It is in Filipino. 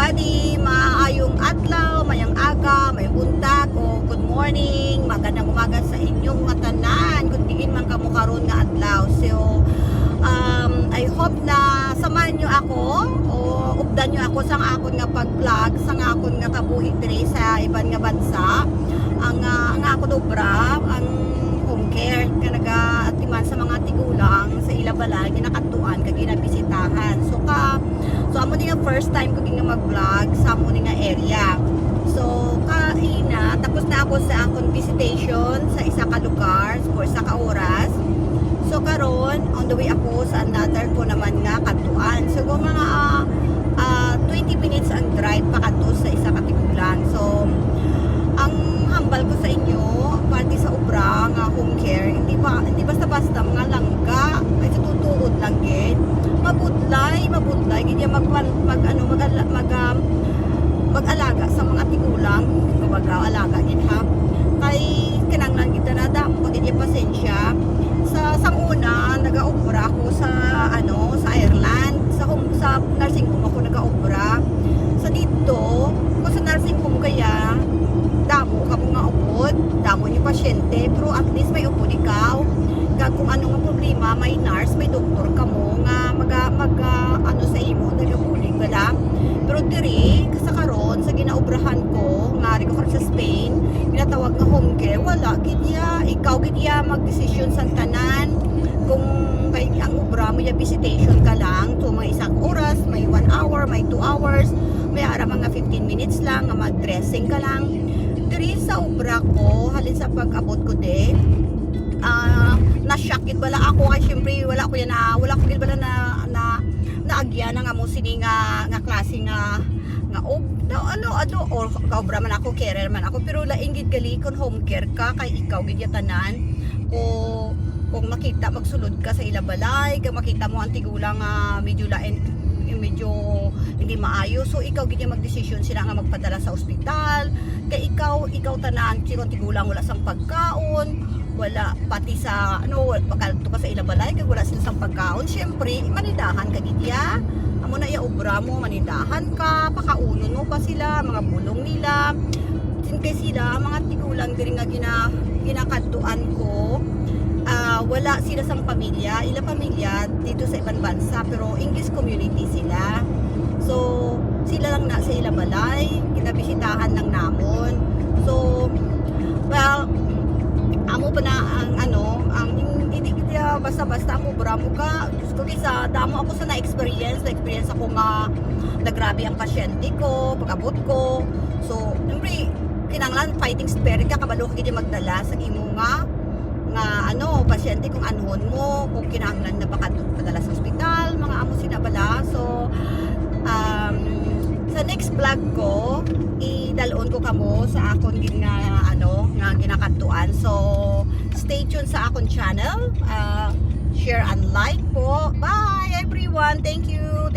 everybody, maayong adlaw, mayang aga, may buntag o good morning, magandang umaga sa inyong mga tanan kung diin man kamo karon nga adlaw. So I hope na samahan nyo ako o updan nyo ako sa akon nga pag-vlog sa akon nga kabuhi diri sa iban nga bansa. Ang ako dobra ang home care ka nagaatiman sa mga tigulang sa ilabalay ginakatuan kag ginabisitahan. So amo ni nga first time ko nga mag-vlog sa amo ni nga area. So kaina tapos na ako sa akong visitation sa isa ka lugar for sa ka oras. So karon on the way ako sa another ko naman nga katuan. So mga 20 minutes ang drive pa kadto sa isa ka tigulang. So ang hambal ko sa inyo pati sa obra nga home care hindi basta-basta mga langga ay tutuod lang gid mabudlay gid mag-alaga sa mga tigulang kumbaga alaga gid ha kay kinanglan kita na damo gid pasensya sa sanguna nagaobra ako sa sa Ireland sa nursing home ako nagaobra sa dito ko sa nursing home kaya damo ka mo nga upod, damo yung pasyente, pero at least may upod ikaw. Kung ano nga problema, may nurse, may doktor ka mo nga sa imo, nagabulig wala. Pero diri, sa karon, sa ginaubrahan ko, nga rin ko sa Spain, ginatawag nga home care, wala, gidya, ikaw gidya mag-decision sa tanan, kung kay ang ubra mo ya visitation ka lang, so may isang oras, may 1 hour, may 2 hours, may ara mga 15 minutes lang, nga mag-dressing ka lang. Diri sa obra ko, halin sa pag-abot ko de, na-shock gid bala ako kay syempre wala ko gid bala na naagya na nga mo sini nga klase nga or kaobra man ako, carer man ako, pero laing gid gali kon home care ka kay ikaw gid tanan kung makita magsulod ka sa ilabalay, kung makita mo ang tigulang medyo hindi maayo, so ikaw gid magdesisyon sila nga magpadala sa ospital kay ikaw tanan sirong tigulang wala sang pagkaon, wala pati sa pagkalto ka sa ilabalay kay wala sila sang pagkaon, syempre manidahan ka gid ya amo na ya obra mo, manidahan ka, pakaunon mo pa sila mga bulong nila sin kay sila mga tigulang diri nga ginakadtuan ko. Wala sila sang pamilya, pamilya dito sa ibang bansa pero English community sila. So sila lang na sa ilabalay, kinabisitahan lang namon. So well, amo pa na ang hindi kita basta-basta mo bramo ka. Diyos ko kisa damo ako sa na-experience ako nga nagrabe ang pasyente ko, pag-abot ko. So siyempre kinanglan fighting spirit ka kabalo ka gid magdala sa imo nga pasyente kung anhon mo, kung kinahanglan na baka padala sa ospital, mga amo sinabala. So sa next vlog ko idalon ko kamo sa akon nga ginakatuan. So stay tuned sa akon channel, share and like po. Bye everyone, thank you.